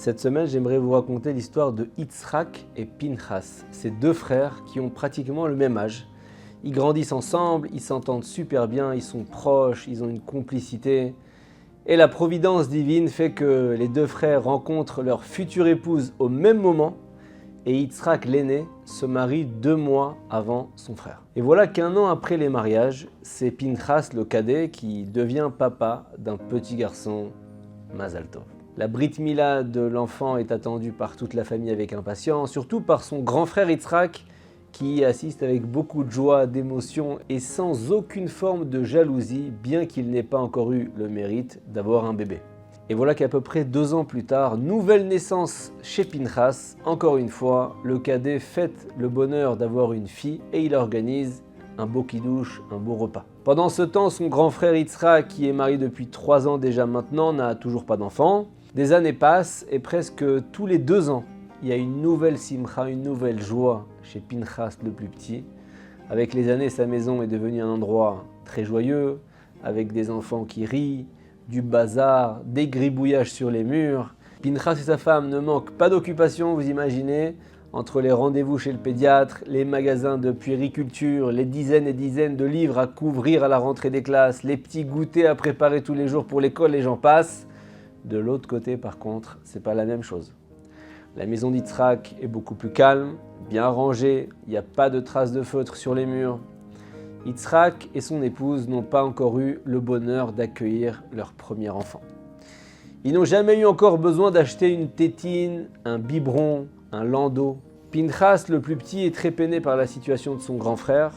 Cette semaine, j'aimerais vous raconter l'histoire de Yitzhak et Pinchas, ces deux frères qui ont pratiquement le même âge. Ils grandissent ensemble, ils s'entendent super bien, ils sont proches, ils ont une complicité. Et la providence divine fait que les deux frères rencontrent leur future épouse au même moment et Yitzhak l'aîné se marie 2 mois avant son frère. Et voilà qu'1 an après les mariages, c'est Pinchas le cadet qui devient papa d'un petit garçon, Mazal Tov. La Brit Mila de l'enfant est attendue par toute la famille avec impatience, surtout par son grand frère Yitzhak qui y assiste avec beaucoup de joie, d'émotion et sans aucune forme de jalousie, bien qu'il n'ait pas encore eu le mérite d'avoir un bébé. Et voilà qu'à peu près 2 ans plus tard, nouvelle naissance chez Pinchas. Encore une fois, le cadet fête le bonheur d'avoir une fille et il organise un beau kidouche, un beau repas. Pendant ce temps, son grand frère Yitzhak, qui est marié depuis 3 ans déjà maintenant, n'a toujours pas d'enfant. Des années passent et presque tous les 2 ans, il y a une nouvelle simcha, une nouvelle joie chez Pinchas le plus petit. Avec les années, sa maison est devenue un endroit très joyeux, avec des enfants qui rient, du bazar, des gribouillages sur les murs. Pinchas et sa femme ne manquent pas d'occupation, vous imaginez, entre les rendez-vous chez le pédiatre, les magasins de puériculture, les dizaines et dizaines de livres à couvrir à la rentrée des classes, les petits goûters à préparer tous les jours pour l'école et j'en passe. De l'autre côté, par contre, c'est pas la même chose. La maison d'Yitzhak est beaucoup plus calme, bien rangée, il n'y a pas de traces de feutre sur les murs. Yitzhak et son épouse n'ont pas encore eu le bonheur d'accueillir leur premier enfant. Ils n'ont jamais eu encore besoin d'acheter une tétine, un biberon, un landau. Pinchas, le plus petit, est très peiné par la situation de son grand frère.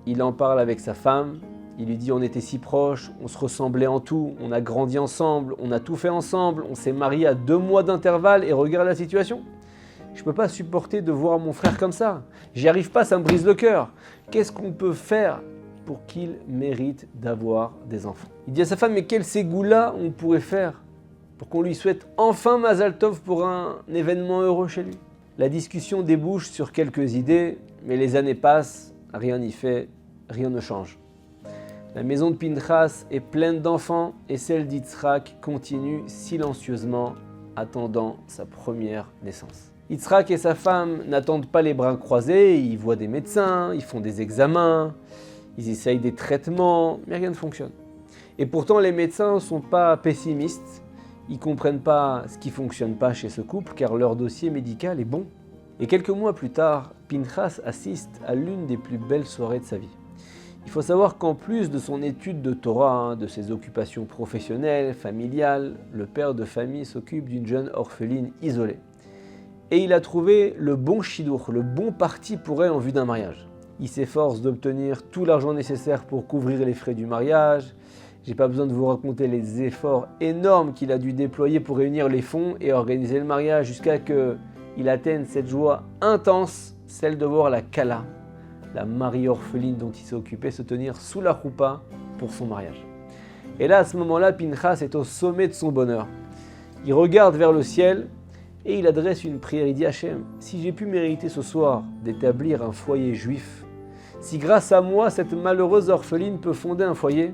Il en parle avec sa femme. Il lui dit on était si proches, on se ressemblait en tout, on a grandi ensemble, on a tout fait ensemble, on s'est mariés à 2 mois d'intervalle et regarde la situation. Je ne peux pas supporter de voir mon frère comme ça. J'y arrive pas, ça me brise le cœur. Qu'est-ce qu'on peut faire pour qu'il mérite d'avoir des enfants? Il dit à sa femme mais quel ségoula on pourrait faire pour qu'on lui souhaite enfin Mazal Tov pour un événement heureux chez lui. La discussion débouche sur quelques idées, mais les années passent, rien n'y fait, rien ne change. La maison de Pinchas est pleine d'enfants et celle d'Yitzhak continue silencieusement, attendant sa première naissance. Yitzhak et sa femme n'attendent pas les bras croisés, ils voient des médecins, ils font des examens, ils essayent des traitements, mais rien ne fonctionne. Et pourtant les médecins ne sont pas pessimistes, ils ne comprennent pas ce qui ne fonctionne pas chez ce couple car leur dossier médical est bon. Et quelques mois plus tard, Pinchas assiste à l'une des plus belles soirées de sa vie. Il faut savoir qu'en plus de son étude de Torah, de ses occupations professionnelles, familiales, le père de famille s'occupe d'une jeune orpheline isolée. Et il a trouvé le bon shidour, le bon parti pour elle en vue d'un mariage. Il s'efforce d'obtenir tout l'argent nécessaire pour couvrir les frais du mariage. J'ai pas besoin de vous raconter les efforts énormes qu'il a dû déployer pour réunir les fonds et organiser le mariage jusqu'à qu'il atteigne cette joie intense, celle de voir la Kala, la Marie orpheline dont il s'est occupé, se tenir sous la choupa pour son mariage. Et là, à ce moment-là, Pinchas est au sommet de son bonheur. Il regarde vers le ciel et il adresse une prière. Il dit Hachem, si j'ai pu mériter ce soir d'établir un foyer juif, si grâce à moi, cette malheureuse orpheline peut fonder un foyer,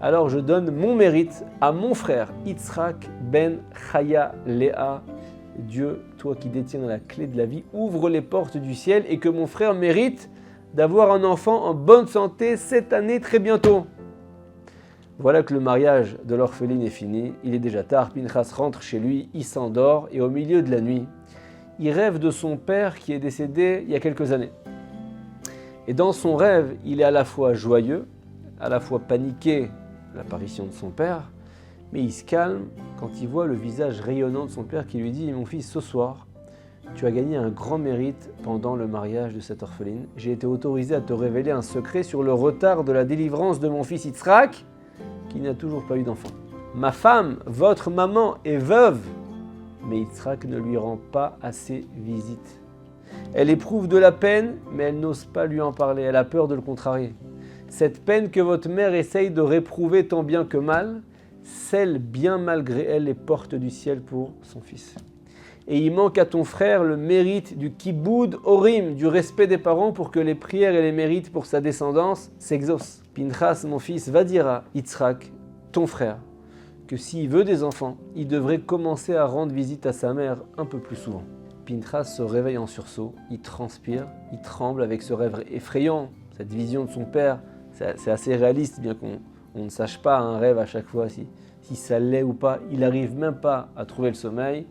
alors je donne mon mérite à mon frère Yitzhak ben Chaya Léa. Dieu, toi qui détiens la clé de la vie, ouvre les portes du ciel et que mon frère mérite d'avoir un enfant en bonne santé cette année très bientôt. Voilà que le mariage de l'orpheline est fini, il est déjà tard, Pinchas rentre chez lui, il s'endort et au milieu de la nuit, il rêve de son père qui est décédé il y a quelques années. Et dans son rêve, il est à la fois joyeux, à la fois paniqué de l'apparition de son père, mais il se calme quand il voit le visage rayonnant de son père qui lui dit « Mon fils, ce soir, tu as gagné un grand mérite pendant le mariage de cette orpheline. J'ai été autorisé à te révéler un secret sur le retard de la délivrance de mon fils Yitzhak, qui n'a toujours pas eu d'enfant. Ma femme, votre maman, est veuve, mais Yitzhak ne lui rend pas assez visite. Elle éprouve de la peine, mais elle n'ose pas lui en parler, elle a peur de le contrarier. Cette peine que votre mère essaye de réprouver tant bien que mal, scelle bien malgré elle les portes du ciel pour son fils. Et il manque à ton frère le mérite du kiboud horim, du respect des parents pour que les prières et les mérites pour sa descendance s'exaucent. Pinchas, mon fils, va dire à Yitzhak, ton frère, que s'il veut des enfants, il devrait commencer à rendre visite à sa mère un peu plus souvent. Pinchas se réveille en sursaut, il transpire, il tremble avec ce rêve effrayant, cette vision de son père. C'est assez réaliste, bien qu'on ne sache pas un rêve à chaque fois si ça l'est ou pas. Il n'arrive même pas à trouver le sommeil,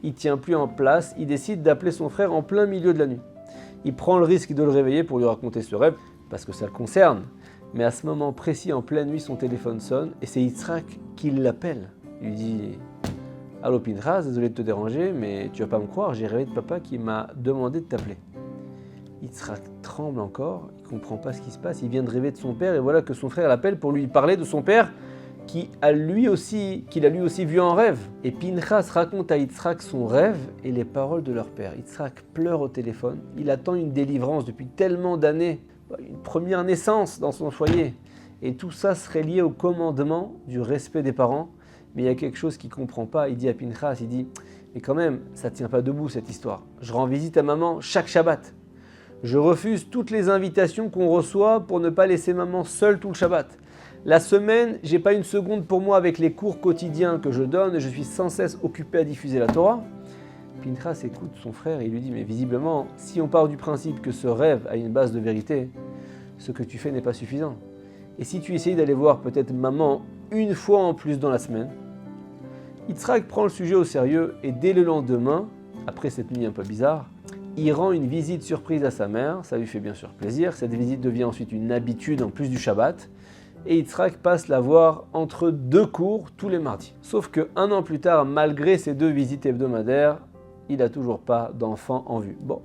il ne tient plus en place, il décide d'appeler son frère en plein milieu de la nuit. Il prend le risque de le réveiller pour lui raconter ce rêve, parce que ça le concerne. Mais à ce moment précis, en pleine nuit, son téléphone sonne et c'est Yitzhak qui l'appelle. Il lui dit « Allô Pinchas, désolé de te déranger, mais tu vas pas me croire, j'ai rêvé de papa qui m'a demandé de t'appeler. » Yitzhak tremble encore, il ne comprend pas ce qui se passe, il vient de rêver de son père et voilà que son frère l'appelle pour lui parler de son père qu'il a lui aussi vu en rêve. Et Pinchas raconte à Yitzhak son rêve et les paroles de leur père. Yitzhak pleure au téléphone, il attend une délivrance depuis tellement d'années, une première naissance dans son foyer. Et tout ça serait lié au commandement du respect des parents. Mais il y a quelque chose qu'il ne comprend pas. Il dit à Pinchas, il dit « Mais quand même, ça ne tient pas debout cette histoire. Je rends visite à maman chaque Shabbat. Je refuse toutes les invitations qu'on reçoit pour ne pas laisser maman seule tout le Shabbat. La semaine, j'ai pas une seconde pour moi avec les cours quotidiens que je donne. Je suis sans cesse occupé à diffuser la Torah. » Pinchas écoute son frère et il lui dit « Mais visiblement, si on part du principe que ce rêve a une base de vérité, ce que tu fais n'est pas suffisant. Et si tu essayes d'aller voir peut-être maman une fois en plus dans la semaine ?» Yitzhak prend le sujet au sérieux et dès le lendemain, après cette nuit un peu bizarre, il rend une visite surprise à sa mère. Ça lui fait bien sûr plaisir. Cette visite devient ensuite une habitude en plus du Shabbat. Et Yitzhak passe la voir entre deux cours tous les mardis. Sauf que 1 an plus tard, malgré ces 2 visites hebdomadaires, il n'a toujours pas d'enfant en vue. Bon,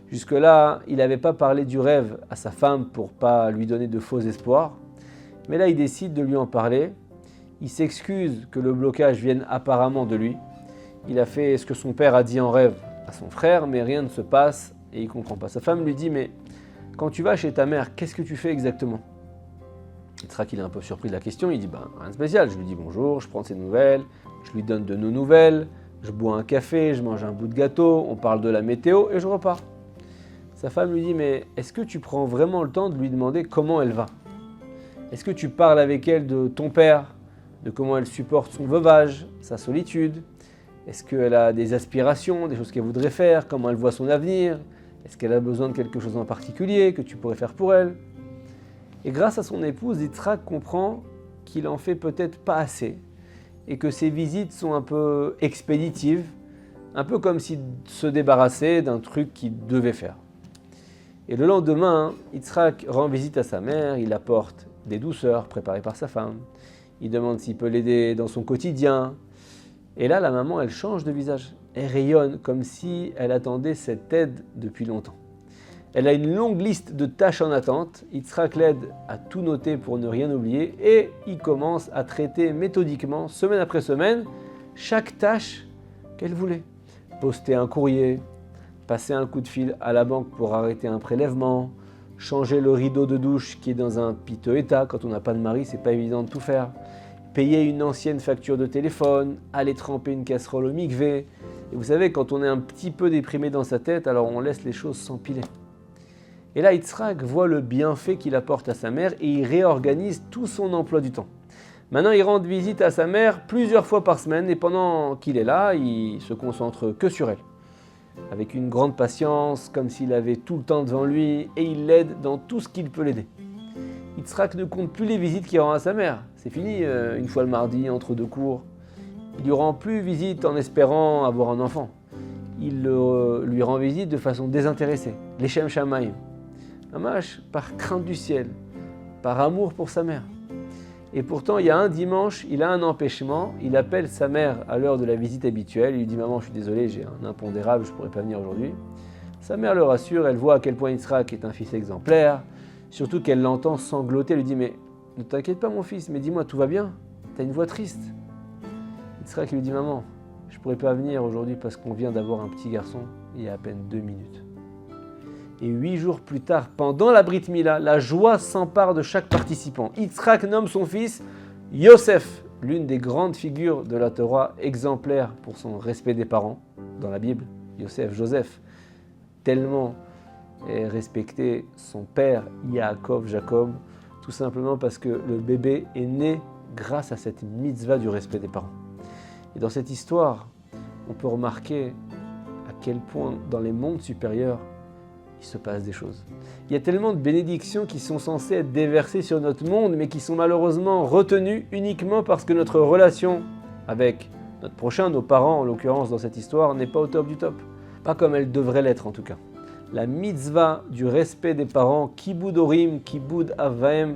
jusque-là, il n'avait pas parlé du rêve à sa femme pour pas lui donner de faux espoirs. Mais là, il décide de lui en parler. Il s'excuse que le blocage vienne apparemment de lui. Il a fait ce que son père a dit en rêve à son frère, mais rien ne se passe et il ne comprend pas. Sa femme lui dit « Mais quand tu vas chez ta mère, qu'est-ce que tu fais exactement ?» Yitzhak, il est un peu surpris de la question. Il dit « Rien de spécial. Je lui dis bonjour, je prends ses nouvelles, je lui donne de nos nouvelles, je bois un café, je mange un bout de gâteau, on parle de la météo et je repars. » Sa femme lui dit « Mais est-ce que tu prends vraiment le temps de lui demander comment elle va ? Est-ce que tu parles avec elle de ton père, de comment elle supporte son veuvage, sa solitude ? Est-ce qu'elle a des aspirations, des choses qu'elle voudrait faire, comment elle voit son avenir ? Est-ce qu'elle a besoin de quelque chose en particulier que tu pourrais faire pour elle ?» Et grâce à son épouse, Yitzhak comprend qu'il en fait peut-être pas assez et que ses visites sont un peu expéditives, un peu comme s'il se débarrassait d'un truc qu'il devait faire. Et le lendemain, Yitzhak rend visite à sa mère, il apporte des douceurs préparées par sa femme, il demande s'il peut l'aider dans son quotidien. Et là, la maman, elle change de visage, elle rayonne comme si elle attendait cette aide depuis longtemps. Elle a une longue liste de tâches en attente, Yitzhak l'aide à tout noter pour ne rien oublier et il commence à traiter méthodiquement, semaine après semaine, chaque tâche qu'elle voulait. Poster un courrier, passer un coup de fil à la banque pour arrêter un prélèvement, changer le rideau de douche qui est dans un piteux état, quand on n'a pas de mari, c'est pas évident de tout faire, payer une ancienne facture de téléphone, aller tremper une casserole au mikvé. Et vous savez, quand on est un petit peu déprimé dans sa tête, alors on laisse les choses s'empiler. Et là, Yitzhak voit le bienfait qu'il apporte à sa mère et il réorganise tout son emploi du temps. Maintenant, il rend visite à sa mère plusieurs fois par semaine et pendant qu'il est là, il se concentre que sur elle. Avec une grande patience, comme s'il avait tout le temps devant lui et il l'aide dans tout ce qu'il peut l'aider. Yitzhak ne compte plus les visites qu'il rend à sa mère. C'est fini, une fois le mardi, entre 2 cours. Il lui rend plus visite en espérant avoir un enfant. Il lui rend visite de façon désintéressée, l'Echem Shamayim. Mamash, par crainte du ciel, par amour pour sa mère. Et pourtant, il y a un dimanche, il a un empêchement, il appelle sa mère à l'heure de la visite habituelle, il lui dit « Maman, je suis désolé, j'ai un impondérable, je ne pourrai pas venir aujourd'hui. » Sa mère le rassure, elle voit à quel point Yitzhak est un fils exemplaire, surtout qu'elle l'entend sangloter, elle lui dit « Mais ne t'inquiète pas mon fils, mais dis-moi, tout va bien? T'as une voix triste. » Yitzhak lui dit « Maman, je ne pourrai pas venir aujourd'hui parce qu'on vient d'avoir un petit garçon il y a à peine 2 minutes. » Et 8 jours plus tard, pendant la Brit Mila, la joie s'empare de chaque participant. Yitzhak nomme son fils Yosef, l'une des grandes figures de la Torah, exemplaire pour son respect des parents dans la Bible. Yosef, Joseph, tellement respecté son père Yaakov, Jacob, tout simplement parce que le bébé est né grâce à cette mitzvah du respect des parents. Et dans cette histoire, on peut remarquer à quel point dans les mondes supérieurs, il se passe des choses. Il y a tellement de bénédictions qui sont censées être déversées sur notre monde, mais qui sont malheureusement retenues uniquement parce que notre relation avec notre prochain, nos parents en l'occurrence dans cette histoire, n'est pas au top du top. Pas comme elle devrait l'être en tout cas. La mitzvah du respect des parents, Kibud Orim, Kibud Avaim,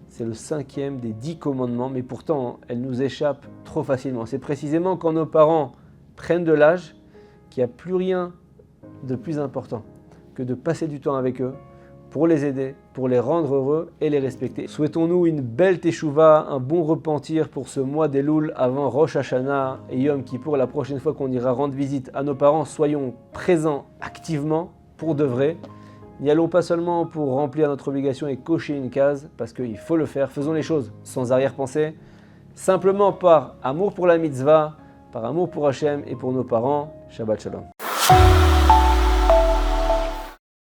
c'est le 5e des 10 commandements, mais pourtant elle nous échappe trop facilement. C'est précisément quand nos parents prennent de l'âge qu'il n'y a plus rien de plus important que de passer du temps avec eux pour les aider, pour les rendre heureux et les respecter. Souhaitons-nous une belle teshuva, un bon repentir pour ce mois d'Elul avant Rosh Hashanah et Yom Kippour. La prochaine fois qu'on ira rendre visite à nos parents, soyons présents activement pour de vrai. N'y allons pas seulement pour remplir notre obligation et cocher une case, parce qu'il faut le faire. Faisons les choses sans arrière-pensée, simplement par amour pour la mitzvah, par amour pour Hachem et pour nos parents. Shabbat Shalom.